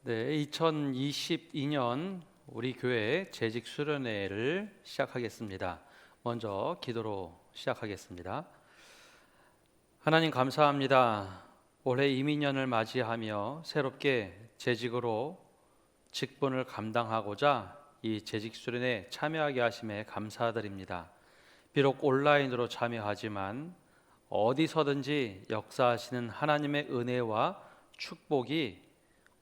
네, 2022년 우리 교회 재직 수련회를 시작하겠습니다. 먼저 기도로 시작하겠습니다. 하나님 감사합니다. 올해 이민년을 맞이하며 새롭게 재직으로 직분을 감당하고자 이 재직 수련회에 참여하게 하심에 감사드립니다. 비록 온라인으로 참여하지만 어디서든지 역사하시는 하나님의 은혜와 축복이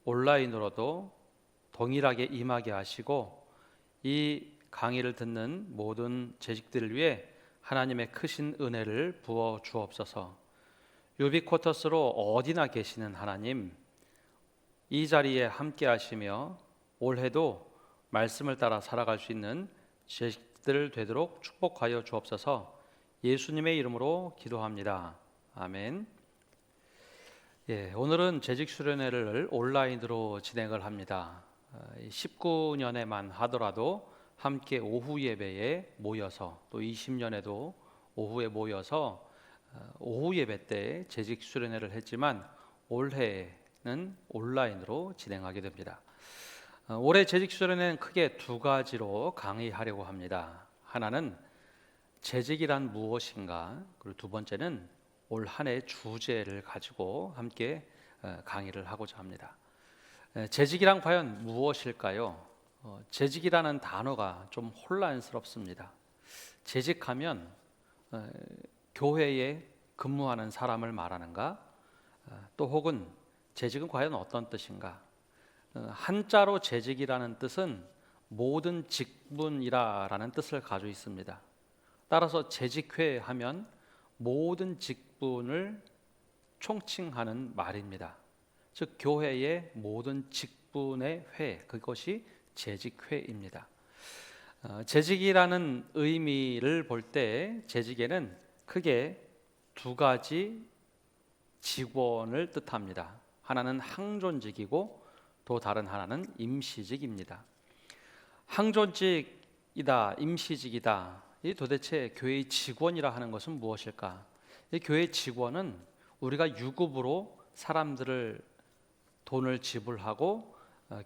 온라인으로도 동일하게 임하게 하시고 이 강의를 듣는 모든 재직들을 위해 하나님의 크신 은혜를 부어 주옵소서. 유비쿼터스로 어디나 계시는 하나님, 이 자리에 함께 하시며 올해도 말씀을 따라 살아갈 수 있는 재직들 되도록 축복하여 주옵소서. 예수님의 이름으로 기도합니다. 아멘. 오늘은 재직 수련회를 온라인으로 진행을 합니다. 19년에만 하더라도 함께 오후 예배에 모여서 또 20년에도 오후에 모여서 오후 예배 때 재직 수련회를 했지만 올해는 온라인으로 진행하게 됩니다. 올해 재직 수련회는 크게 두 가지로 강의하려고 합니다. 하나는 재직이란 무엇인가, 그리고 두 번째는 올 한 해 주제를 가지고 함께 강의를 하고자 합니다. 재직이란 과연 무엇일까요? 재직이라는 단어가 좀 혼란스럽습니다. 재직하면 교회에 근무하는 사람을 말하는가? 또 혹은 재직은 과연 어떤 뜻인가? 한자로 재직이라는 뜻은 모든 직분이라는 뜻을 가지고 있습니다. 따라서 재직회 하면 모든 직분을 총칭하는 말입니다. 즉 교회의 모든 직분의 회, 그것이 재직회입니다. 재직이라는 의미를 볼 때 재직에는 크게 두 가지 직원을 뜻합니다. 하나는 항존직이고 또 다른 하나는 임시직입니다. 항존직이다, 임시직이다, 이 도대체 교회의 직원이라 하는 것은 무엇일까? 이 교회의 직원은 우리가 유급으로 사람들을 돈을 지불하고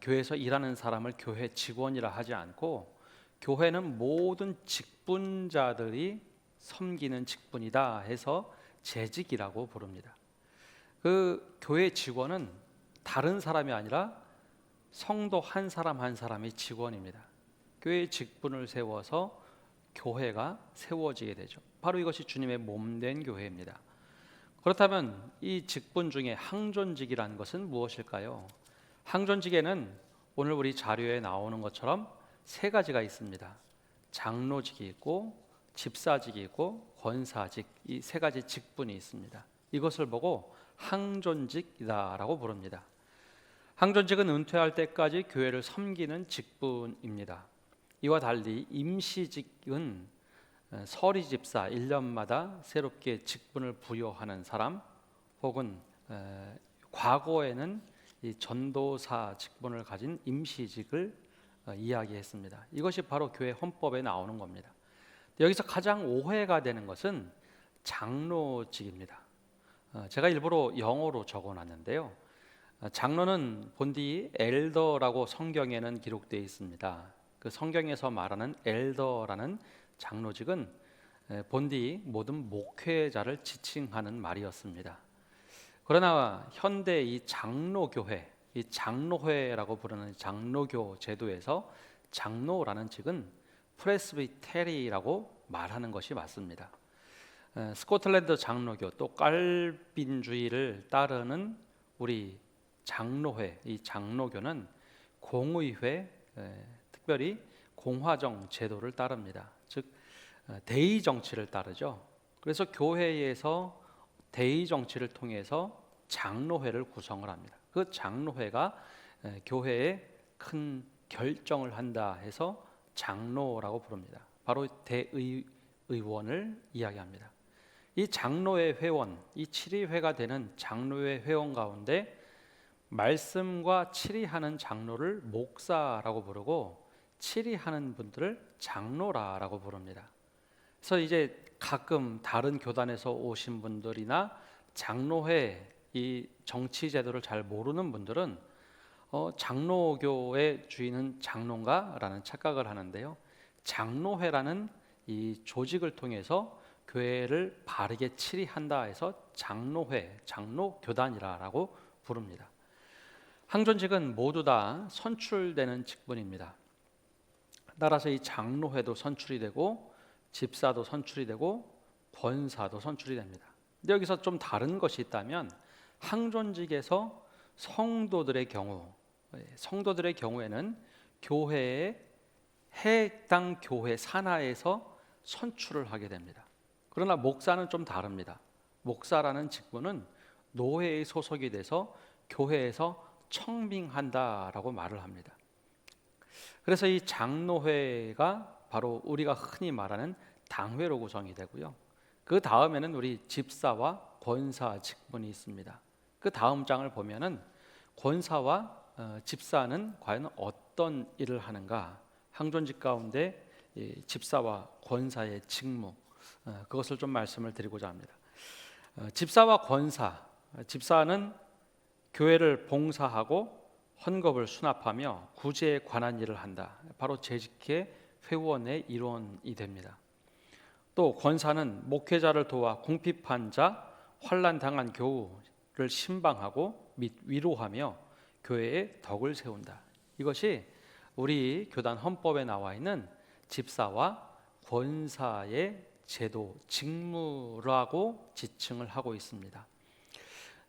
교회에서 일하는 사람을 교회 직원이라 하지 않고 교회는 모든 직분자들이 섬기는 직분이다 해서 재직이라고 부릅니다. 그 교회 직원은 다른 사람이 아니라 성도 한 사람 한 사람의 직원입니다. 교회의 직분을 세워서 교회가 세워지게 되죠. 바로 이것이 주님의 몸된 교회입니다. 그렇다면 이 직분 중에 항존직이라는 것은 무엇일까요? 항존직에는 오늘 우리 자료에 나오는 것처럼 세 가지가 있습니다. 장로직이 있고 집사직이 있고 권사직, 이 세 가지 직분이 있습니다. 이것을 보고 항존직이다라고 부릅니다. 항존직은 은퇴할 때까지 교회를 섬기는 직분입니다. 이와 달리 임시직은 서리집사 1년마다 새롭게 직분을 부여하는 사람, 혹은 과거에는 이 전도사 직분을 가진 임시직을 이야기했습니다. 이것이 바로 교회 헌법에 나오는 겁니다. 여기서 가장 오해가 되는 것은 장로직입니다. 제가 일부러 영어로 적어놨는데요. 장로는 본디 엘더라고 성경에는 기록되어 있습니다. 그 성경에서 말하는 엘더라는 장로직은 본디 모든 목회자를 지칭하는 말이었습니다. 그러나 현대 이 장로교회, 이 장로회라고 부르는 장로교 제도에서 장로라는 직은 프레스비테리라고 말하는 것이 맞습니다. 스코틀랜드 장로교 또 깔빈주의를 따르는 우리 장로회, 이 장로교는 공의회, 특별히 공화정 제도를 따릅니다. 즉 대의 정치를 따르죠. 그래서 교회에서 대의 정치를 통해서 장로회를 구성을 합니다. 그 장로회가 교회에 큰 결정을 한다 해서 장로라고 부릅니다. 바로 대의원을 이야기합니다. 이 장로회 회원, 이 치리회가 되는 장로회 회원 가운데 말씀과 치리하는 장로를 목사라고 부르고 치리하는 분들을 장로라라고 부릅니다. 그래서 이제 가끔 다른 교단에서 오신 분들이나 장로회 이 정치 제도를 잘 모르는 분들은 장로교의 주인은 장로인가라는 착각을 하는데요. 장로회라는 이 조직을 통해서 교회를 바르게 치리한다 해서 장로회, 장로교단이라고 부릅니다. 항존직은 모두 다 선출되는 직분입니다. 따라서 이 장로회도 선출이 되고 집사도 선출이 되고 권사도 선출이 됩니다. 근데 여기서 좀 다른 것이 있다면 항존직에서 성도들의 경우에는 교회의 해당 교회 산하에서 선출을 하게 됩니다. 그러나 목사는 좀 다릅니다. 목사라는 직분은 노회에 소속이 돼서 교회에서 청빙한다라고 말을 합니다. 그래서 이 장로회가 바로 우리가 흔히 말하는 당회로 구성이 되고요. 그 다음에는 우리 집사와 권사 직분이 있습니다. 그 다음 장을 보면은 권사와 집사는 과연 어떤 일을 하는가? 항존직 가운데 집사와 권사의 직무, 그것을 좀 말씀을 드리고자 합니다. 집사와 권사, 집사는 교회를 봉사하고 헌금을 수납하며 구제에 관한 일을 한다. 바로 재직회 회원의 일원이 됩니다. 또 권사는 목회자를 도와 궁핍한 자, 환난 당한 교우를 신방하고 및 위로하며 교회의 덕을 세운다. 이것이 우리 교단 헌법에 나와 있는 집사와 권사의 제도, 직무라고 지칭을 하고 있습니다.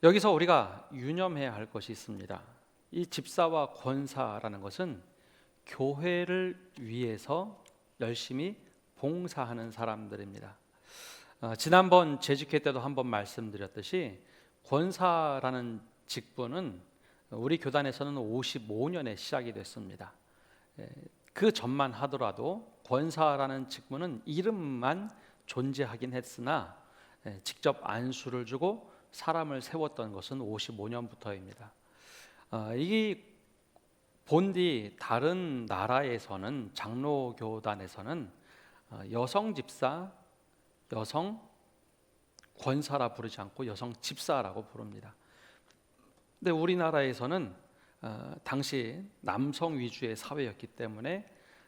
여기서 우리가 유념해야 할 것이 있습니다. 이 집사와 권사라는 것은 교회를 위해서 열심히 봉사하는 사람들입니다. 지난번 재직회 때도 한번 말씀드렸듯이 권사라는 직분은 우리 교단에서는 55년에 시작이 됐습니다. 그 전만 하더라도 권사라는 직분은 이름만 존재하긴 했으나 직접 안수를 주고 사람을 세웠던 것은 55년부터입니다. 이 본디 다른 나라에서는 장로교단에서는 여성 집사, 여성 권사라 부르지 않고 여성 집사라고 부릅니다. 근데 우리나라에서는 당시 남성 위주의 사회였기 때문에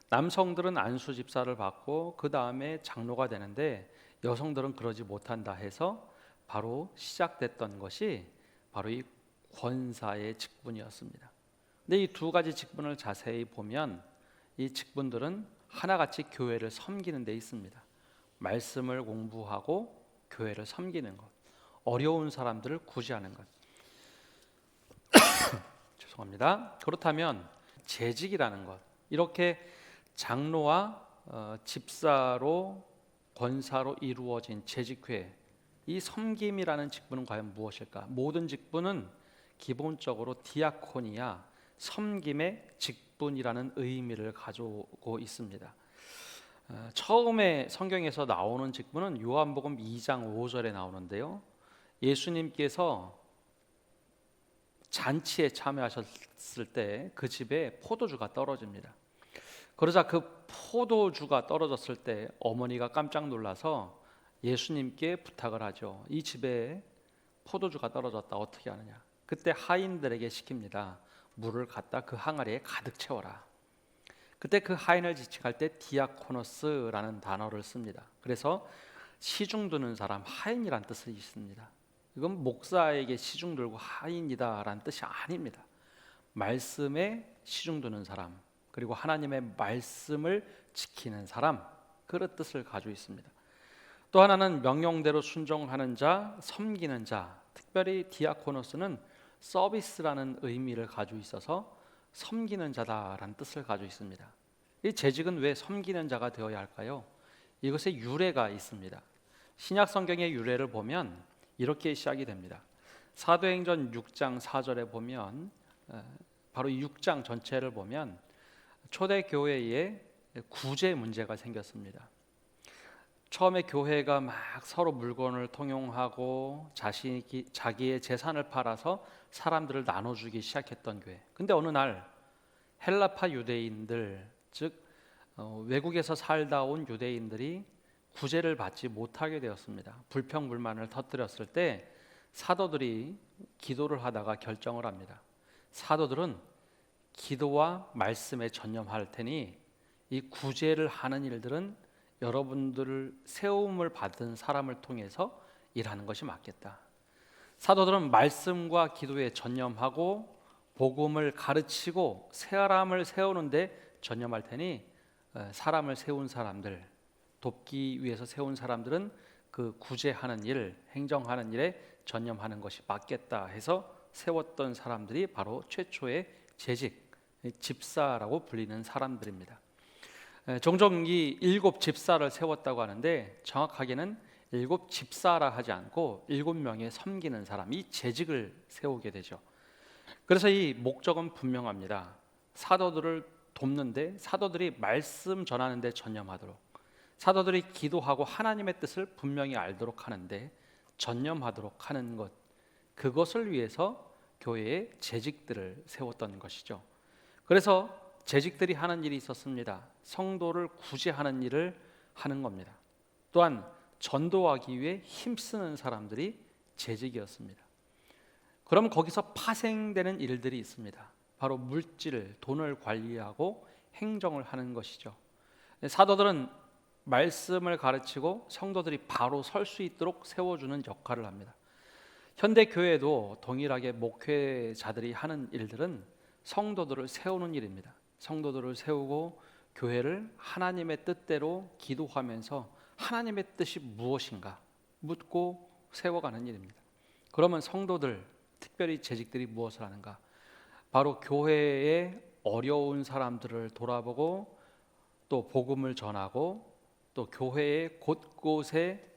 남성들은 안수 집사를 받고 그 다음에 장로가 되는데 여성들은 그러지 못한다 해서 바로 시작됐던 것이 바로 이 권사의 직분이었습니다. 근데 이 두 가지 직분을 자세히 보면 이 직분들은 하나같이 교회를 섬기는 데 있습니다. 말씀을 공부하고 교회를 섬기는 것, 어려운 사람들을 구제하는 것. 죄송합니다. 그렇다면 재직이라는 것, 이렇게 장로와 집사로 권사로 이루어진 재직회, 이 섬김이라는 직분은 과연 무엇일까? 모든 직분은 기본적으로 디아코니아, 섬김의 직분이라는 의미를 가지고 있습니다. 처음에 성경에서 나오는 직분은 요한복음 2장 5절에 나오는데요. 예수님께서 잔치에 참여하셨을 때 그 집에 포도주가 떨어집니다. 그러자 그 포도주가 떨어졌을 때 어머니가 깜짝 놀라서 예수님께 부탁을 하죠. 이 집에 포도주가 떨어졌다, 어떻게 하느냐. 그때 하인들에게 시킵니다. 물을 갖다 그 항아리에 가득 채워라. 그때 그 하인을 지칭할 때 디아코노스라는 단어를 씁니다. 그래서 시중 두는 사람, 하인이란 뜻이 있습니다. 이건 목사에게 시중 들고 하인이다라는 뜻이 아닙니다. 말씀에 시중 두는 사람, 그리고 하나님의 말씀을 지키는 사람, 그런 뜻을 가지고 있습니다. 또 하나는 명령대로 순종하는 자, 섬기는 자, 특별히 디아코노스는 서비스라는 의미를 가지고 있어서 섬기는 자다라는 뜻을 가지고 있습니다. 이 재직은 왜 섬기는 자가 되어야 할까요? 이것의 유래가 있습니다. 신약 성경의 유래를 보면 이렇게 시작이 됩니다. 사도행전 6장 4절에 보면 바로 이 6장 전체를 보면 초대 교회에 구제 문제가 생겼습니다. 처음에 교회가 막 서로 물건을 통용하고 자기의 재산을 팔아서 사람들을 나눠주기 시작했던 교회. 근데 어느 날 헬라파 유대인들, 즉 외국에서 살다 온 유대인들이 구제를 받지 못하게 되었습니다. 불평불만을 터뜨렸을 때 사도들이 기도를 하다가 결정을 합니다. 사도들은 기도와 말씀에 전념할 테니 이 구제를 하는 일들은 여러분들을 세움을 받은 사람을 통해서 일하는 것이 맞겠다. 사도들은 말씀과 기도에 전념하고 복음을 가르치고 사람을 세우는데 전념할 테니 사람을 세운 사람들, 돕기 위해서 세운 사람들은 그 구제하는 일, 행정하는 일에 전념하는 것이 맞겠다 해서 세웠던 사람들이 바로 최초의 재직, 집사라고 불리는 사람들입니다. 종종 이 7집사를 세웠다고 하는데 정확하게는 7집사라 하지 않고 7명의 섬기는 사람, 이 재직을 세우게 되죠. 그래서 이 목적은 분명합니다. 사도들을 돕는데, 사도들이 말씀 전하는 데 전념하도록, 사도들이 기도하고 하나님의 뜻을 분명히 알도록 하는데 전념하도록 하는 것, 그것을 위해서 교회에 재직들을 세웠던 것이죠. 그래서 재직들이 하는 일이 있었습니다. 성도를 구제하는 일을 하는 겁니다. 또한 전도하기 위해 힘쓰는 사람들이 재직이었습니다. 그럼 거기서 파생되는 일들이 있습니다. 바로 물질, 돈을 관리하고 행정을 하는 것이죠. 사도들은 말씀을 가르치고 성도들이 바로 설 수 있도록 세워주는 역할을 합니다. 현대 교회도 동일하게 목회자들이 하는 일들은 성도들을 세우는 일입니다. 성도들을 세우고 교회를 하나님의 뜻대로 기도하면서 하나님의 뜻이 무엇인가 묻고 세워가는 일입니다. 그러면 성도들, 특별히 재직들이 무엇을 하는가? 바로 교회의 어려운 사람들을 돌아보고 또 복음을 전하고 또 교회의 곳곳에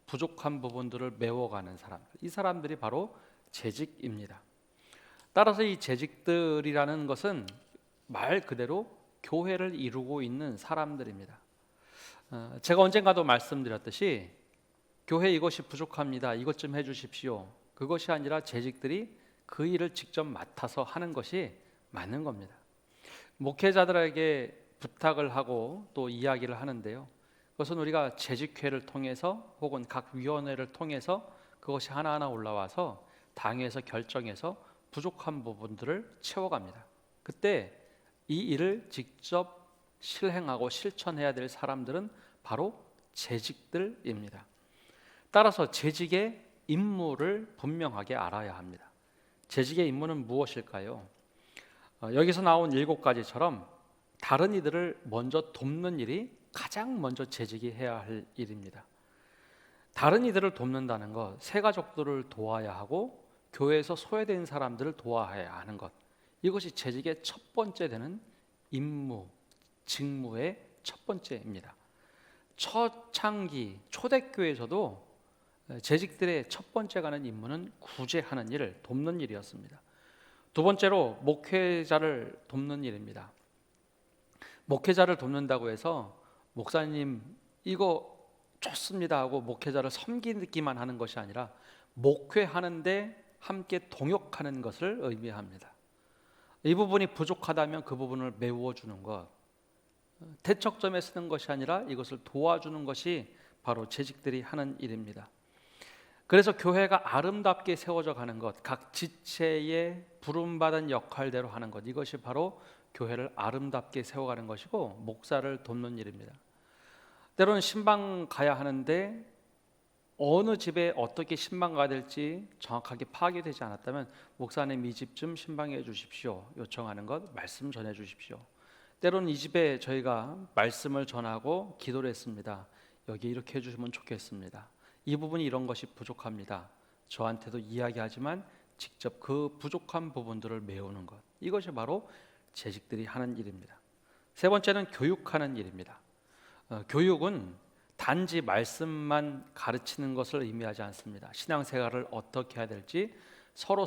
부족한 부분들을 메워가는 사람들, 이 사람들이 바로 재직입니다. 따라서 이 재직들이라는 것은 말 그대로 교회를 이루고 있는 사람들입니다. 제가 언젠가도 말씀드렸듯이 교회 이것이 부족합니다, 이것 좀 해주십시오, 그것이 아니라 재직들이 그 일을 직접 맡아서 하는 것이 맞는 겁니다. 목회자들에게 부탁을 하고 또 이야기를 하는데요, 그것은 우리가 재직회를 통해서 혹은 각 위원회를 통해서 그것이 하나하나 올라와서 당에서 결정해서 부족한 부분들을 채워갑니다. 그때 이 일을 직접 실행하고 실천해야 될 사람들은 바로 재직들입니다. 따라서 재직의 임무를 분명하게 알아야 합니다. 재직의 임무는 무엇일까요? 여기서 나온 7가지처럼 다른 이들을 먼저 돕는 일이 가장 먼저 재직이 해야 할 일입니다. 다른 이들을 돕는다는 것, 새가족들을 도와야 하고 교회에서 소외된 사람들을 도와야 하는 것, 이것이 재직의 첫 번째 되는 임무, 직무의 첫 번째입니다. 초창기, 초대교회에서도 재직들의 첫 번째 가는 임무는 구제하는 일을 돕는 일이었습니다. 두 번째로 목회자를 돕는 일입니다. 목회자를 돕는다고 해서 목사님 이거 좋습니다 하고 목회자를 섬기기만 하는 것이 아니라 목회하는데 함께 동역하는 것을 의미합니다. 이 부분이 부족하다면 그 부분을 메워주는 것, 대척점에 쓰는 것이 아니라 이것을 도와주는 것이 바로 재직들이 하는 일입니다. 그래서 교회가 아름답게 세워져 가는 것, 각 지체의 부름받은 역할대로 하는 것, 이것이 바로 교회를 아름답게 세워가는 것이고 목사를 돕는 일입니다. 때로는 신방 가야 하는데 어느 집에 어떻게 신방 가야 될지 정확하게 파악이 되지 않았다면 목사님 이 집 좀 신방해 주십시오 요청하는 것, 말씀 전해 주십시오. 때로는 이 집에 저희가 말씀을 전하고 기도를 했습니다. 여기 이렇게 해주시면 좋겠습니다. 이 부분이 이런 것이 부족합니다. 저한테도 이야기하지만 직접 그 부족한 부분들을 메우는 것, 이것이 바로 재직들이 하는 일입니다. 세 번째는 교육하는 일입니다. 교육은 단지 말씀만 가르치는 것을 의미하지 않습니다. 신앙생활을 어떻게 해야 될지 서로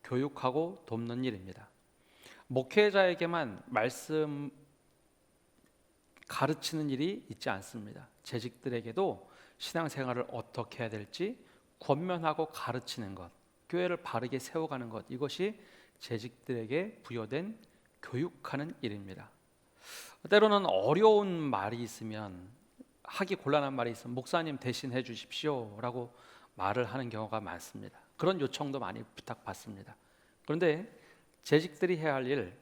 교육하고 돕는 일입니다. 목회자에게만 말씀 가르치는 일이 있지 않습니다. 재직들에게도 신앙생활을 어떻게 해야 될지 권면하고 가르치는 것, 교회를 바르게 세워가는 것, 이것이 재직들에게 부여된 교육하는 일입니다. 때로는 어려운 말이 있으면, 하기 곤란한 말이 있으면 목사님 대신 해주십시오 라고 말을 하는 경우가 많습니다. 그런 요청도 많이 부탁받습니다. 그런데 재직들이 해야 할 일,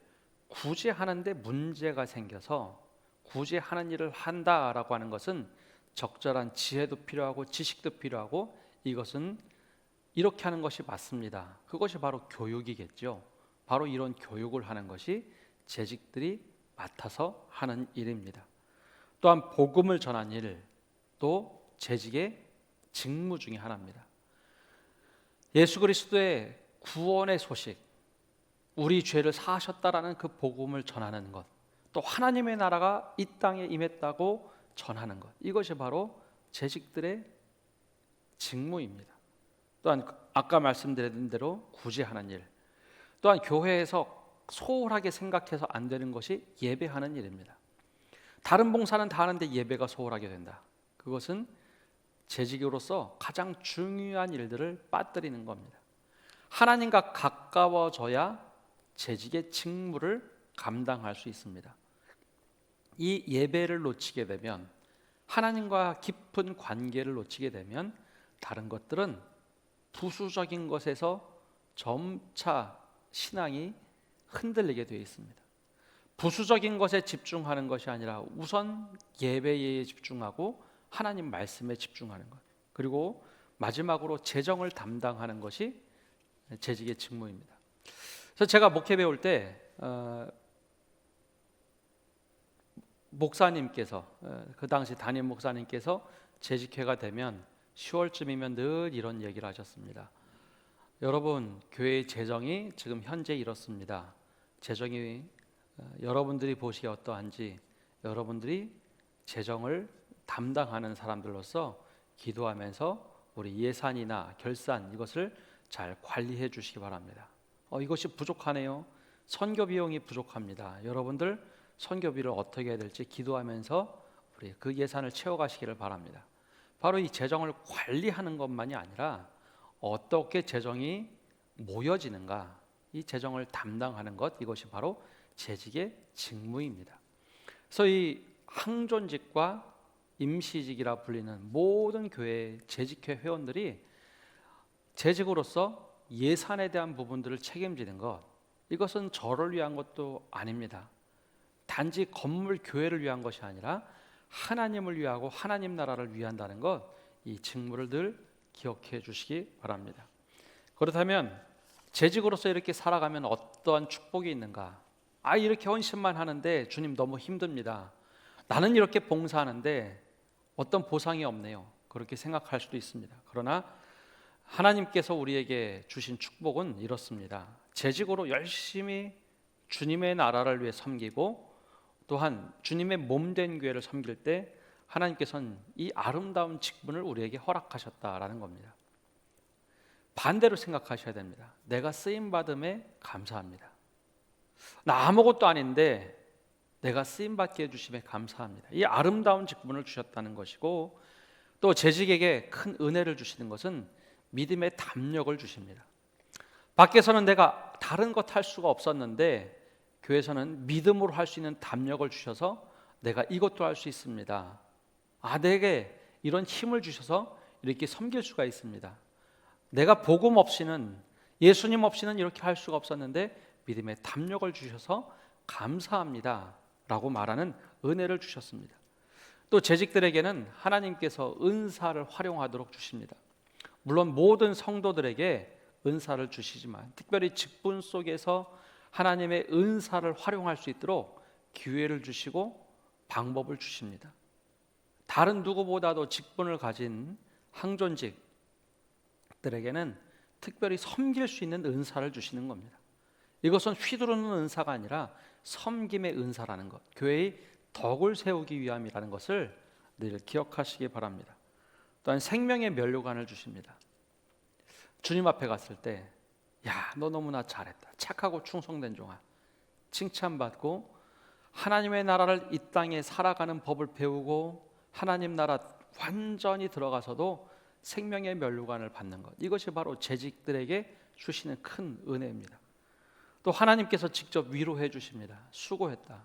굳이 하는데 문제가 생겨서 굳이 하는 일을 한다라고 하는 것은 적절한 지혜도 필요하고 지식도 필요하고, 이것은 이렇게 하는 것이 맞습니다. 그것이 바로 교육이겠죠. 바로 이런 교육을 하는 것이 재직들이 맡아서 하는 일입니다. 또한 복음을 전하는 일, 또 재직의 직무 중에 하나입니다. 예수 그리스도의 구원의 소식, 우리 죄를 사하셨다라는 그 복음을 전하는 것, 또 하나님의 나라가 이 땅에 임했다고 전하는 것, 이것이 바로 재직들의 직무입니다. 또한 아까 말씀드린 대로 굳이 하는 일, 또한 교회에서 소홀하게 생각해서 안 되는 것이 예배하는 일입니다. 다른 봉사는 다 하는데 예배가 소홀하게 된다. 그것은 재직으로서 가장 중요한 일들을 빠뜨리는 겁니다. 하나님과 가까워져야 재직의 직무를 감당할 수 있습니다. 이 예배를 놓치게 되면, 하나님과 깊은 관계를 놓치게 되면 다른 것들은 부수적인 것에서 점차 신앙이 흔들리게 되어 있습니다. 부수적인 것에 집중하는 것이 아니라 우선 예배에 집중하고 하나님 말씀에 집중하는 것, 그리고 마지막으로 재정을 담당하는 것이 재직의 직무입니다. 그래서 제가 목회 배울 때 목사님께서, 그 당시 담임 목사님께서 재직회가 되면 10월쯤이면 늘 이런 얘기를 하셨습니다. 여러분, 교회의 재정이 지금 현재 이렇습니다. 재정이 여러분들이 보시기에 어떠한지 여러분들이 재정을 담당하는 사람들로서 기도하면서 우리 예산이나 결산, 이것을 잘 관리해 주시기 바랍니다. 이것이 부족하네요. 선교 비용이 부족합니다. 여러분들 선교비를 어떻게 해야 될지 기도하면서 우리 그 예산을 채워가시기를 바랍니다. 바로 이 재정을 관리하는 것만이 아니라 어떻게 재정이 모여지는가, 이 재정을 담당하는 것, 이것이 바로 재직의 직무입니다. 그래서 이 항존직과 임시직이라 불리는 모든 교회 재직회 회원들이 재직으로서 예산에 대한 부분들을 책임지는 것, 이것은 저를 위한 것도 아닙니다. 단지 건물 교회를 위한 것이 아니라 하나님을 위하고 하나님 나라를 위한다는 것, 이 직무를 늘 기억해 주시기 바랍니다. 그렇다면 재직으로서 이렇게 살아가면 어떠한 축복이 있는가? 이렇게 헌신만 하는데 주님 너무 힘듭니다. 나는 이렇게 봉사하는데 어떤 보상이 없네요. 그렇게 생각할 수도 있습니다. 그러나 하나님께서 우리에게 주신 축복은 이렇습니다. 재직으로 열심히 주님의 나라를 위해 섬기고 또한 주님의 몸된 교회를 섬길 때 하나님께서는 이 아름다운 직분을 우리에게 허락하셨다라는 겁니다. 반대로 생각하셔야 됩니다. 내가 쓰임받음에 감사합니다. 나 아무것도 아닌데 내가 쓰임받게 해주심에 감사합니다. 이 아름다운 직분을 주셨다는 것이고, 또 재직에게 큰 은혜를 주시는 것은 믿음의 담력을 주십니다. 밖에서는 내가 다른 것 할 수가 없었는데 교회에서는 믿음으로 할 수 있는 담력을 주셔서 내가 이것도 할 수 있습니다. 내게 이런 힘을 주셔서 이렇게 섬길 수가 있습니다. 내가 복음 없이는, 예수님 없이는 이렇게 할 수가 없었는데 믿음의 담력을 주셔서 감사합니다 라고 말하는 은혜를 주셨습니다. 또 재직들에게는 하나님께서 은사를 활용하도록 주십니다. 물론 모든 성도들에게 은사를 주시지만 특별히 직분 속에서 하나님의 은사를 활용할 수 있도록 기회를 주시고 방법을 주십니다. 다른 누구보다도 직분을 가진 항존직들에게는 특별히 섬길 수 있는 은사를 주시는 겁니다. 이것은 휘두르는 은사가 아니라 섬김의 은사라는 것, 교회의 덕을 세우기 위함이라는 것을 늘 기억하시기 바랍니다. 또한 생명의 면류관을 주십니다. 주님 앞에 갔을 때, 너 너무나 잘했다, 착하고 충성된 종아, 칭찬받고 하나님의 나라를 이 땅에 살아가는 법을 배우고 하나님 나라 완전히 들어가서도 생명의 면류관을 받는 것, 이것이 바로 재직들에게 주시는 큰 은혜입니다. 또 하나님께서 직접 위로해 주십니다. 수고했다,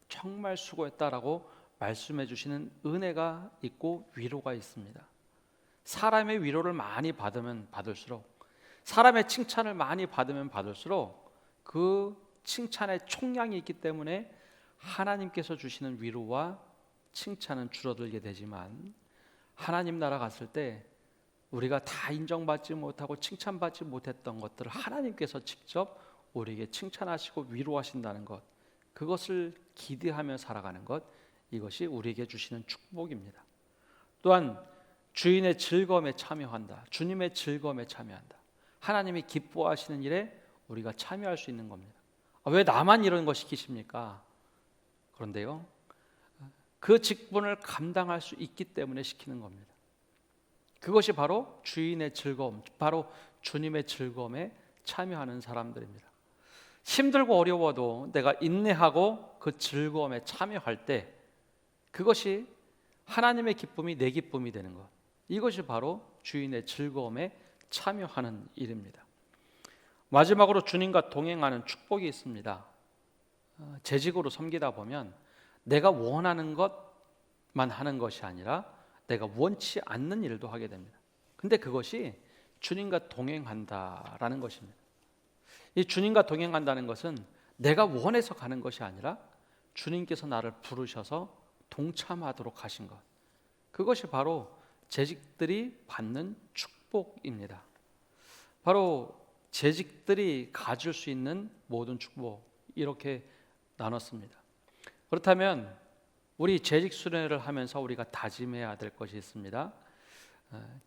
정말 수고했다라고 말씀해 주시는 은혜가 있고 위로가 있습니다. 사람의 위로를 많이 받으면 받을수록, 사람의 칭찬을 많이 받으면 받을수록 그 칭찬의 총량이 있기 때문에 하나님께서 주시는 위로와 칭찬은 줄어들게 되지만, 하나님 나라 갔을 때 우리가 다 인정받지 못하고 칭찬받지 못했던 것들을 하나님께서 직접 우리에게 칭찬하시고 위로하신다는 것, 그것을 기대하며 살아가는 것, 이것이 우리에게 주시는 축복입니다. 또한 주인의 즐거움에 참여한다. 주님의 즐거움에 참여한다. 하나님이 기뻐하시는 일에 우리가 참여할 수 있는 겁니다. 왜 나만 이런 거 시키십니까? 그런데요, 그 직분을 감당할 수 있기 때문에 시키는 겁니다. 그것이 바로 주인의 즐거움, 바로 주님의 즐거움에 참여하는 사람들입니다. 힘들고 어려워도 내가 인내하고 그 즐거움에 참여할 때, 그것이 하나님의 기쁨이 내 기쁨이 되는 것, 이것이 바로 주인의 즐거움에 참여하는 일입니다. 마지막으로 주님과 동행하는 축복이 있습니다. 재직으로 섬기다 보면 내가 원하는 것만 하는 것이 아니라 내가 원치 않는 일도 하게 됩니다. 근데 그것이 주님과 동행한다라는 것입니다. 이 주님과 동행한다는 것은 내가 원해서 가는 것이 아니라 주님께서 나를 부르셔서 동참하도록 하신 것, 그것이 바로 재직들이 받는 축복입니다. 바로 재직들이 가질 수 있는 모든 축복, 이렇게 나눴습니다. 그렇다면 우리 재직 수련회를 하면서 우리가 다짐해야 될 것이 있습니다.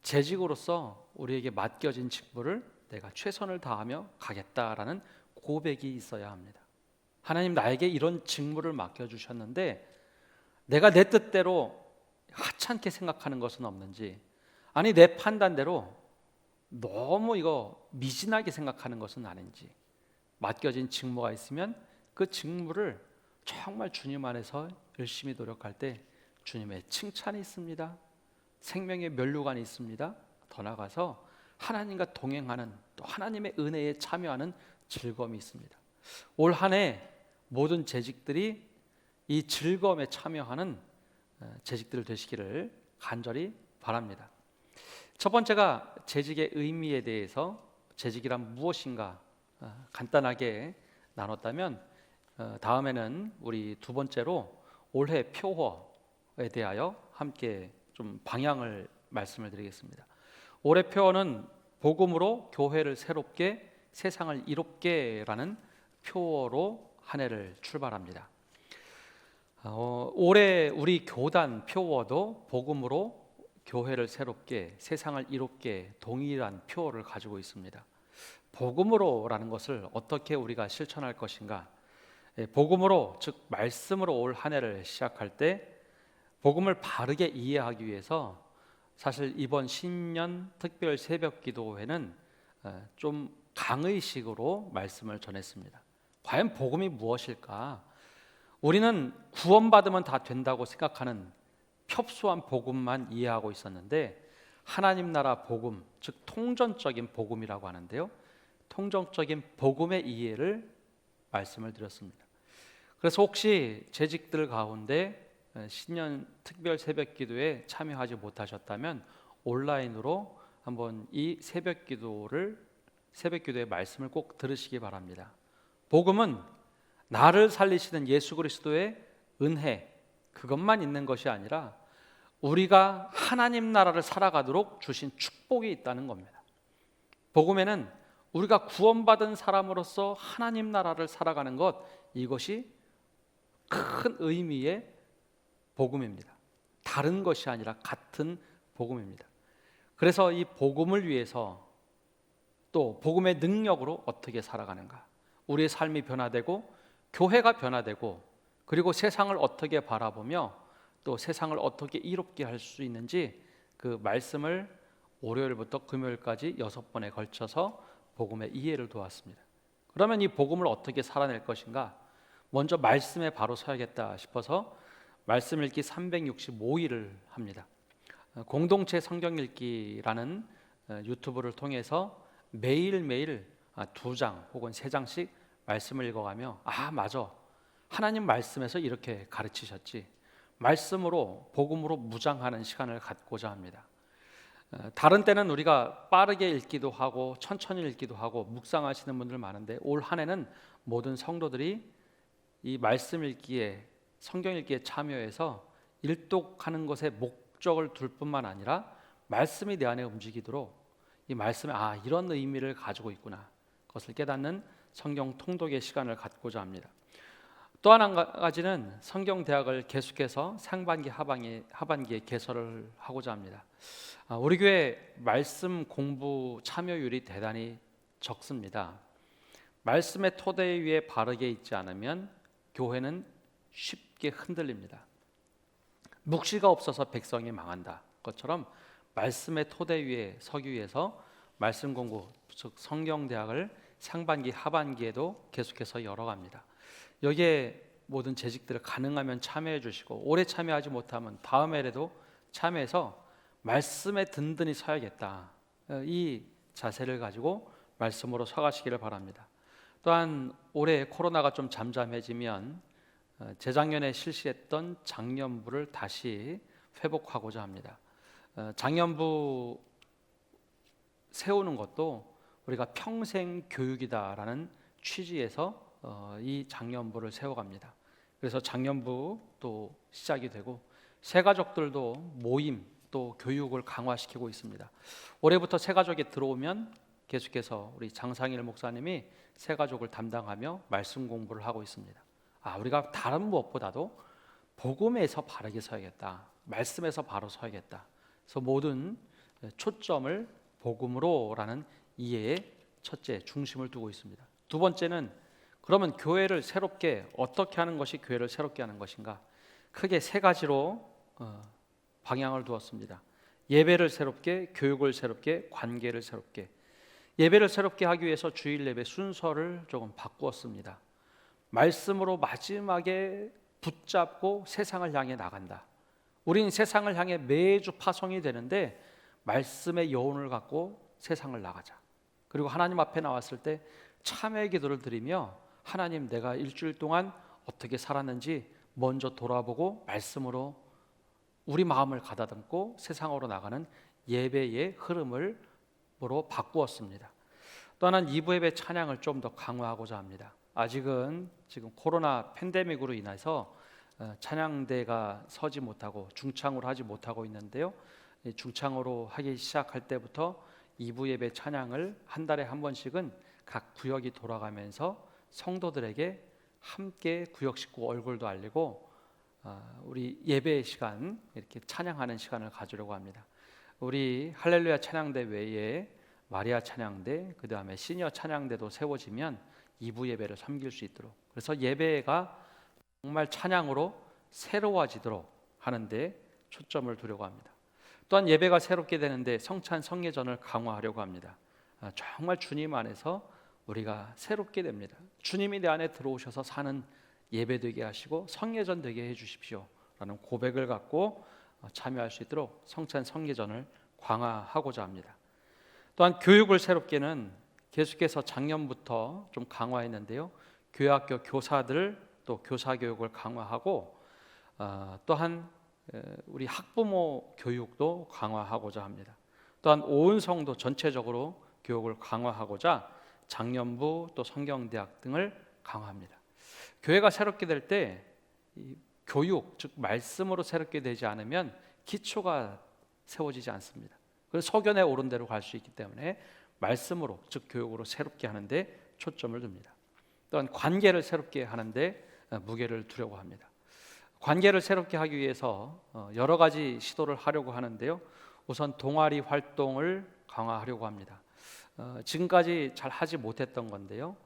재직으로서 우리에게 맡겨진 직분을 내가 최선을 다하며 가겠다라는 고백이 있어야 합니다. 하나님, 나에게 이런 직무를 맡겨주셨는데 내가 내 뜻대로 하찮게 생각하는 것은 없는지, 아니 내 판단대로 너무 이거 미진하게 생각하는 것은 아닌지, 맡겨진 직무가 있으면 그 직무를 정말 주님 안에서 열심히 노력할 때 주님의 칭찬이 있습니다. 생명의 면류관이 있습니다. 더 나아가서 하나님과 동행하는, 또 하나님의 은혜에 참여하는 즐거움이 있습니다. 올 한 해 모든 재직들이 이 즐거움에 참여하는 재직들 되시기를 간절히 바랍니다. 첫 번째가 재직의 의미에 대해서, 재직이란 무엇인가 간단하게 나눴다면, 다음에는 우리 두 번째로 올해 표어에 대하여 함께 좀 방향을 말씀을 드리겠습니다. 올해 표어는 복음으로 교회를 새롭게, 세상을 이롭게라는 표어로 한 해를 출발합니다. 올해 우리 교단 표어도 복음으로 교회를 새롭게, 세상을 이롭게 동일한 표어를 가지고 있습니다. 복음으로라는 것을 어떻게 우리가 실천할 것인가? 복음으로, 즉 말씀으로 올 한 해를 시작할 때 복음을 바르게 이해하기 위해서 사실 이번 신년 특별 새벽 기도회는 좀 강의식으로 말씀을 전했습니다. 과연 복음이 무엇일까? 우리는 구원받으면 다 된다고 생각하는 협소한 복음만 이해하고 있었는데, 하나님 나라 복음, 즉 통전적인 복음이라고 하는데요, 통전적인 복음의 이해를 말씀을 드렸습니다. 그래서 혹시 재직들 가운데 신년 특별 새벽 기도에 참여하지 못하셨다면 온라인으로 한번 이 새벽 기도의 말씀을 꼭 들으시기 바랍니다. 복음은 나를 살리시는 예수 그리스도의 은혜, 그것만 있는 것이 아니라 우리가 하나님 나라를 살아가도록 주신 축복이 있다는 겁니다. 복음에는 우리가 구원받은 사람으로서 하나님 나라를 살아가는 것, 이것이 큰 의미의 복음입니다. 다른 것이 아니라 같은 복음입니다. 그래서 이 복음을 위해서, 또 복음의 능력으로 어떻게 살아가는가, 우리의 삶이 변화되고 교회가 변화되고, 그리고 세상을 어떻게 바라보며 또 세상을 어떻게 이롭게 할 수 있는지, 그 말씀을 월요일부터 금요일까지 6번에 걸쳐서 복음의 이해를 도왔습니다. 그러면 이 복음을 어떻게 살아낼 것인가? 먼저 말씀에 바로 서야겠다 싶어서 말씀 읽기 365일을 합니다. 공동체 성경 읽기라는 유튜브를 통해서 매일매일 2장 혹은 3장씩 말씀을 읽어가며, 맞아, 하나님 말씀에서 이렇게 가르치셨지, 말씀으로 복음으로 무장하는 시간을 갖고자 합니다. 다른 때는 우리가 빠르게 읽기도 하고 천천히 읽기도 하고 묵상하시는 분들 많은데 올 한 해는 모든 성도들이 이 말씀 읽기에 성경 읽기에 참여해서 일독하는 것에 목적을 둘 뿐만 아니라 말씀이 내 안에 움직이도록 이 말씀에 이런 의미를 가지고 있구나 그것을 깨닫는 성경 통독의 시간을 갖고자 합니다. 또 한 가지는 성경 대학을 계속해서 상반기 하반기에 개설을 하고자 합니다. 우리 교회 말씀 공부 참여율이 대단히 적습니다. 말씀의 토대 위에 바르게 있지 않으면 교회는 쉽게 흔들립니다. 묵시가 없어서 백성이 망한다 것처럼 말씀의 토대 위에 서기 위해서 말씀 공부 즉 성경 대학을 상반기 하반기에도 계속해서 열어갑니다. 여기에 모든 재직들을 가능하면 참여해 주시고 올해 참여하지 못하면 다음 해에도 참여해서 말씀에 든든히 서야겠다 이 자세를 가지고 말씀으로 서가시기를 바랍니다. 또한 올해 코로나가 좀 잠잠해지면 재작년에 실시했던 장년부를 다시 회복하고자 합니다. 장년부 세우는 것도 우리가 평생 교육이다라는 취지에서 이 장년부를 세워갑니다. 그래서 장년부 또 시작이 되고 새가족들도 모임 또 교육을 강화시키고 있습니다. 올해부터 새가족이 들어오면 계속해서 우리 장상일 목사님이 새가족을 담당하며 말씀 공부를 하고 있습니다. 우리가 다른 무엇보다도 복음에서 바르게 서야겠다. 말씀에서 바로 서야겠다. 그래서 모든 초점을 복음으로라는 이해에 첫째 중심을 두고 있습니다. 두 번째는 그러면 교회를 새롭게 어떻게 하는 것이 교회를 새롭게 하는 것인가? 크게 세 가지로 방향을 두었습니다. 예배를 새롭게, 교육을 새롭게, 관계를 새롭게. 예배를 새롭게 하기 위해서 주일 예배 순서를 조금 바꾸었습니다. 말씀으로 마지막에 붙잡고 세상을 향해 나간다. 우린 세상을 향해 매주 파송이 되는데 말씀의 여운을 갖고 세상을 나가자. 그리고 하나님 앞에 나왔을 때 참회의 기도를 드리며 하나님 내가 일주일 동안 어떻게 살았는지 먼저 돌아보고 말씀으로 우리 마음을 가다듬고 세상으로 나가는 예배의 흐름으로 바꾸었습니다. 또 하나는 2부 예배 찬양을 좀 더 강화하고자 합니다. 아직은 지금 코로나 팬데믹으로 인해서 찬양대가 서지 못하고 중창으로 하지 못하고 있는데요. 중창으로 하기 시작할 때부터 2부 예배 찬양을 한 달에 한 번씩은 각 구역이 돌아가면서 성도들에게 함께 구역 식구 얼굴도 알리고 우리 예배 시간 이렇게 찬양하는 시간을 가지려고 합니다. 우리 할렐루야 찬양대 외에 마리아 찬양대 그 다음에 시니어 찬양대도 세워지면 2부 예배를 섬길 수 있도록 그래서 예배가 정말 찬양으로 새로워지도록 하는데 초점을 두려고 합니다. 또한 예배가 새롭게 되는데 성찬 성례전을 강화하려고 합니다. 정말 주님 안에서 우리가 새롭게 됩니다. 주님이 내 안에 들어오셔서 사는 예배 되게 하시고 성례전 되게 해주십시오 라는 고백을 갖고 참여할 수 있도록 성찬 성례전을 강화하고자 합니다. 또한 교육을 새롭게는 계속해서 작년부터 좀 강화했는데요. 교회학교 교사들 또 교사 교육을 강화하고 또한 우리 학부모 교육도 강화하고자 합니다. 또한 온 성도 전체적으로 교육을 강화하고자 장년부 또 성경대학 등을 강화합니다. 교회가 새롭게 될 때 교육 즉 말씀으로 새롭게 되지 않으면 기초가 세워지지 않습니다. 그래서 소견에 오른 대로 갈 수 있기 때문에 말씀으로 즉 교육으로 새롭게 하는데 초점을 둡니다. 또한 관계를 새롭게 하는데 무게를 두려고 합니다. 관계를 새롭게 하기 위해서 여러 가지 시도를 하려고 하는데요. 우선 동아리 활동을 강화하려고 합니다. 지금까지 잘 하지 못했던 건데요.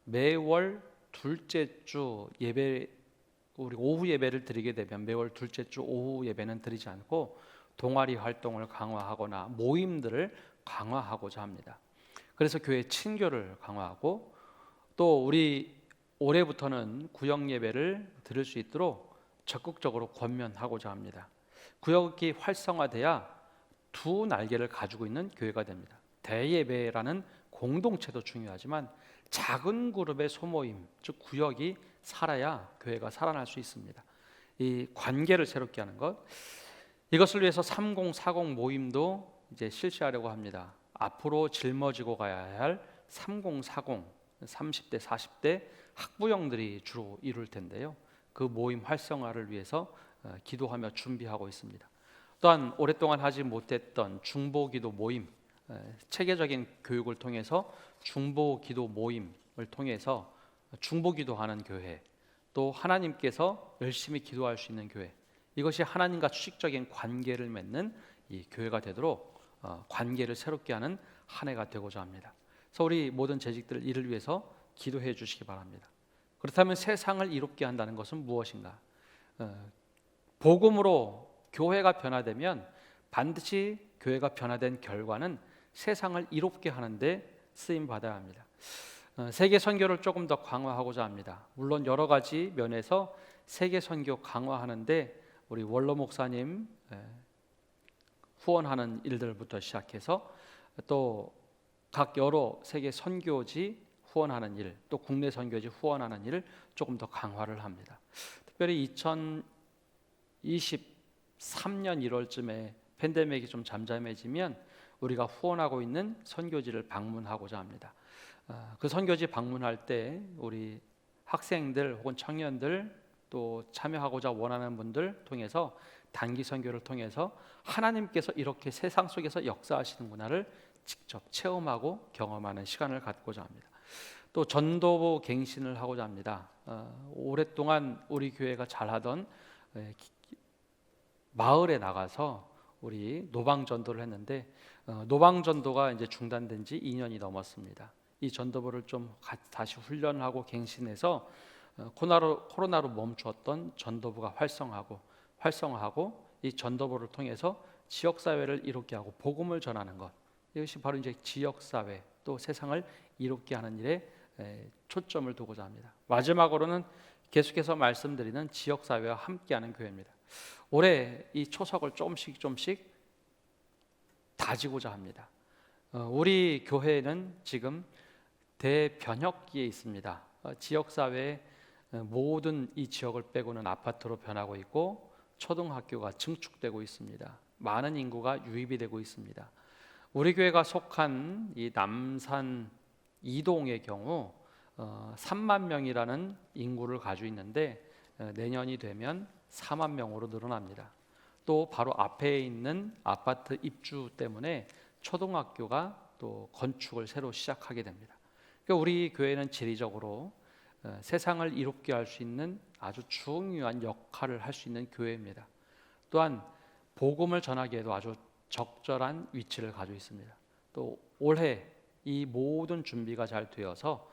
매월 둘째 주 예배 우리 오후 예배를 드리게 되면 매월 둘째 주 오후 예배는 드리지 않고 동아리 활동을 강화하거나 모임들을 강화하고자 합니다. 그래서 교회 친교를 강화하고 또 우리 올해부터는 구역 예배를 드릴 수 있도록 적극적으로 권면하고자 합니다. 구역이 활성화돼야 두 날개를 가지고 있는 교회가 됩니다. 대예배라는 공동체도 중요하지만 작은 그룹의 소모임, 즉 구역이 살아야 교회가 살아날 수 있습니다. 이 관계를 새롭게 하는 것, 이것을 위해서 3040 모임도 이제 실시하려고 합니다. 앞으로 짊어지고 가야 할 3040, 30대, 40대 학부형들이 주로 이룰 텐데요. 그 모임 활성화를 위해서 기도하며 준비하고 있습니다. 또한 오랫동안 하지 못했던 중보기도 모임, 체계적인 교육을 통해서 중보기도 모임을 통해서 중보기도하는 교회, 또 하나님께서 열심히 기도할 수 있는 교회, 이것이 하나님과 수직적인 관계를 맺는 이 교회가 되도록 관계를 새롭게 하는 한 해가 되고자 합니다. 그래서 우리 모든 재직들 이를 위해서 기도해 주시기 바랍니다. 그렇다면 세상을 이롭게 한다는 것은 무엇인가? 복음으로 교회가 변화되면 반드시 교회가 변화된 결과는 세상을 이롭게 하는데 쓰임 받아야 합니다. 세계 선교를 조금 더 강화하고자 합니다. 물론 여러 가지 면에서 세계 선교 강화하는데 우리 원로 목사님 후원하는 일들부터 시작해서 또 각 여러 세계 선교지 후원하는 일, 또 국내 선교지 후원하는 일을 조금 더 강화를 합니다. 특별히 2023년 1월쯤에 팬데믹이 좀 잠잠해지면 우리가 후원하고 있는 선교지를 방문하고자 합니다. 그 선교지 방문할 때 우리 학생들 혹은 청년들 또 참여하고자 원하는 분들 통해서 단기 선교를 통해서 하나님께서 이렇게 세상 속에서 역사하시는구나를 직접 체험하고 경험하는 시간을 갖고자 합니다. 또 전도부 갱신을 하고자 합니다. 오랫동안 우리 교회가 잘하던 마을에 나가서 우리 노방 전도를 했는데 노방 전도가 이제 중단된 지 2년이 넘었습니다. 이 전도부를 좀 다시 훈련하고 갱신해서 코로나로 멈추었던 전도부가 활성화하고 이 전도부를 통해서 지역 사회를 이롭게 하고 복음을 전하는 것, 이것이 바로 이제 지역 사회 또 세상을 이롭게 하는 일에 초점을 두고자 합니다. 마지막으로는 계속해서 말씀드리는 지역 사회와 함께하는 교회입니다. 올해 이 초석을 조금씩 다지고자 합니다. 우리 교회는 지금 대변혁기에 있습니다. 지역 사회의 모든 이 지역을 빼고는 아파트로 변하고 있고 초등학교가 증축되고 있습니다. 많은 인구가 유입이 되고 있습니다. 우리 교회가 속한 이 남산 이동의 경우 3만 명이라는 인구를 가지고 있는데 내년이 되면 4만 명으로 늘어납니다. 또 바로 앞에 있는 아파트 입주 때문에 초등학교가 또 건축을 새로 시작하게 됩니다. 그러니까 우리 교회는 지리적으로 세상을 이롭게 할 수 있는 아주 중요한 역할을 할 수 있는 교회입니다. 또한 복음을 전하기에도 아주 적절한 위치를 가지고 있습니다. 또 올해 이 모든 준비가 잘 되어서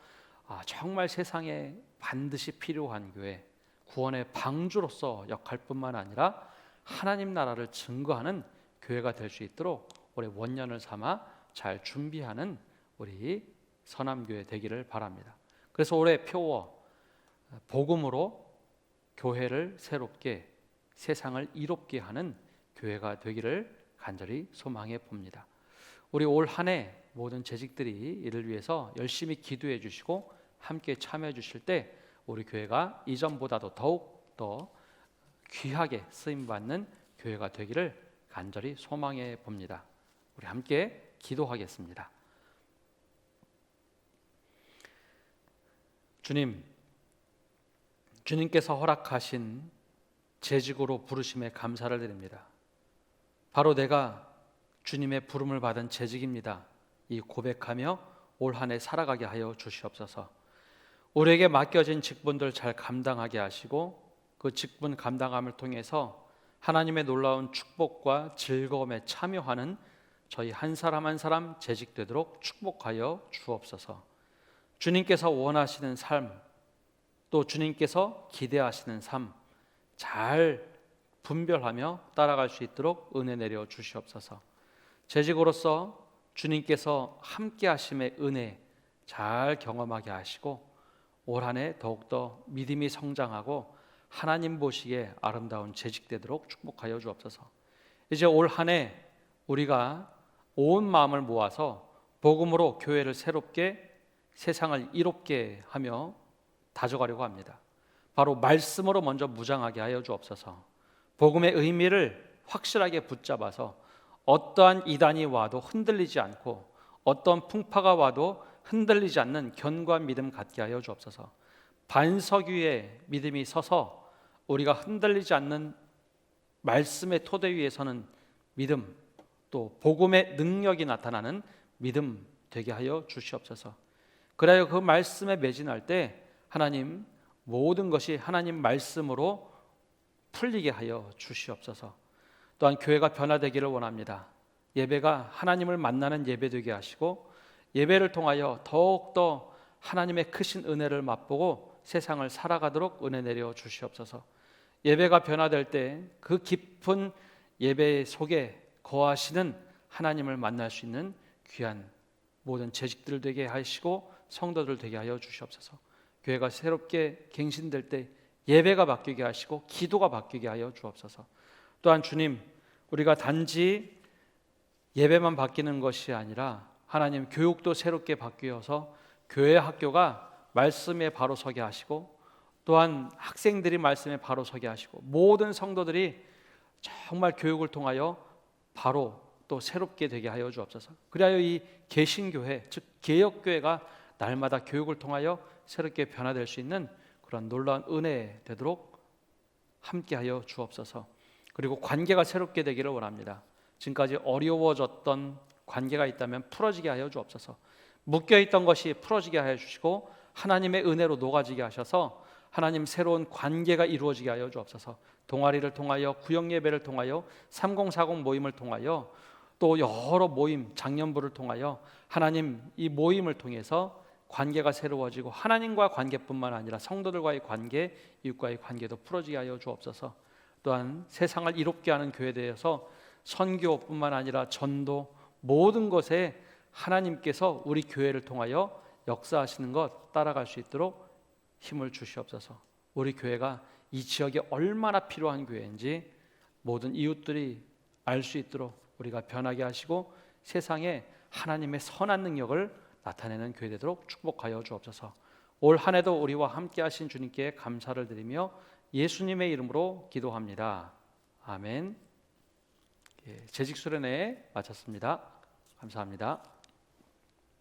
정말 세상에 반드시 필요한 교회, 구원의 방주로서 역할뿐만 아니라 하나님 나라를 증거하는 교회가 될 수 있도록 올해 원년을 삼아 잘 준비하는 우리 서남교회 되기를 바랍니다. 그래서 올해 표어 복음으로 교회를 새롭게 세상을 이롭게 하는 교회가 되기를 간절히 소망해 봅니다. 우리 올 한 해 모든 재직들이 이를 위해서 열심히 기도해 주시고 함께 참여해 주실 때 우리 교회가 이전보다도 더욱 더 귀하게 쓰임 받는 교회가 되기를 간절히 소망해 봅니다. 우리 함께 기도하겠습니다. 주님께서 허락하신 재직으로 부르심에 감사를 드립니다. 바로 내가 주님의 부름을 받은 재직입니다. 이 고백하며 올 한 해 살아가게 하여 주시옵소서. 우리에게 맡겨진 직분들 잘 감당하게 하시고 그 직분 감당함을 통해서 하나님의 놀라운 축복과 즐거움에 참여하는 저희 한 사람 한 사람 재직되도록 축복하여 주옵소서. 주님께서 원하시는 삶, 또 주님께서 기대하시는 삶 잘 분별하며 따라갈 수 있도록 은혜 내려 주시옵소서. 재직으로서 주님께서 함께 하심의 은혜 잘 경험하게 하시고 올 한 해 더욱더 믿음이 성장하고 하나님 보시기에 아름다운 재직되도록 축복하여 주옵소서. 이제 올 한 해 우리가 온 마음을 모아서 복음으로 교회를 새롭게 세상을 이롭게 하며 다져가려고 합니다. 바로 말씀으로 먼저 무장하게 하여 주옵소서. 복음의 의미를 확실하게 붙잡아서 어떠한 이단이 와도 흔들리지 않고 어떤 풍파가 와도 흔들리지 않는 견고한 믿음 갖게 하여 주옵소서. 반석 위에 믿음이 서서 우리가 흔들리지 않는 말씀의 토대 위에 서는 믿음, 또 복음의 능력이 나타나는 믿음 되게 하여 주시옵소서. 그래야 그 말씀에 매진할 때 하나님 모든 것이 하나님 말씀으로 풀리게 하여 주시옵소서. 또한 교회가 변화되기를 원합니다. 예배가 하나님을 만나는 예배 되게 하시고 예배를 통하여 더욱더 하나님의 크신 은혜를 맛보고 세상을 살아가도록 은혜 내려 주시옵소서. 예배가 변화될 때 그 깊은 예배 속에 거하시는 하나님을 만날 수 있는 귀한 모든 재직들 되게 하시고 성도들 되게 하여 주시옵소서. 교회가 새롭게 갱신될 때 예배가 바뀌게 하시고 기도가 바뀌게 하여 주옵소서. 또한 주님, 우리가 단지 예배만 바뀌는 것이 아니라 하나님 교육도 새롭게 바뀌어서 교회 학교가 말씀에 바로 서게 하시고 또한 학생들이 말씀에 바로 서게 하시고 모든 성도들이 정말 교육을 통하여 바로 또 새롭게 되게 하여 주옵소서. 그리하여 이 개신교회 즉 개혁교회가 날마다 교육을 통하여 새롭게 변화될 수 있는 그런 놀라운 은혜 되도록 함께하여 주옵소서. 그리고 관계가 새롭게 되기를 원합니다. 지금까지 어려워졌던 관계가 있다면 풀어지게 하여 주옵소서. 묶여있던 것이 풀어지게 하여 주시고 하나님의 은혜로 녹아지게 하셔서 하나님 새로운 관계가 이루어지게 하여 주옵소서. 동아리를 통하여 구역예배를 통하여 3040 모임을 통하여 또 여러 모임 장년부를 통하여 하나님 이 모임을 통해서 관계가 새로워지고 하나님과 관계뿐만 아니라 성도들과의 관계, 이웃과의 관계도 풀어지게 하여 주옵소서. 또한 세상을 이롭게 하는 교회에 대해서 선교뿐만 아니라 전도 모든 것에 하나님께서 우리 교회를 통하여 역사하시는 것 따라갈 수 있도록 힘을 주시옵소서. 우리 교회가 이 지역에 얼마나 필요한 교회인지 모든 이웃들이 알 수 있도록 우리가 변하게 하시고 세상에 하나님의 선한 능력을 나타내는 교회 되도록 축복하여 주옵소서. 올 한 해도 우리와 함께 하신 주님께 감사를 드리며 예수님의 이름으로 기도합니다. 아멘. 재직 수련회 마쳤습니다. 감사합니다.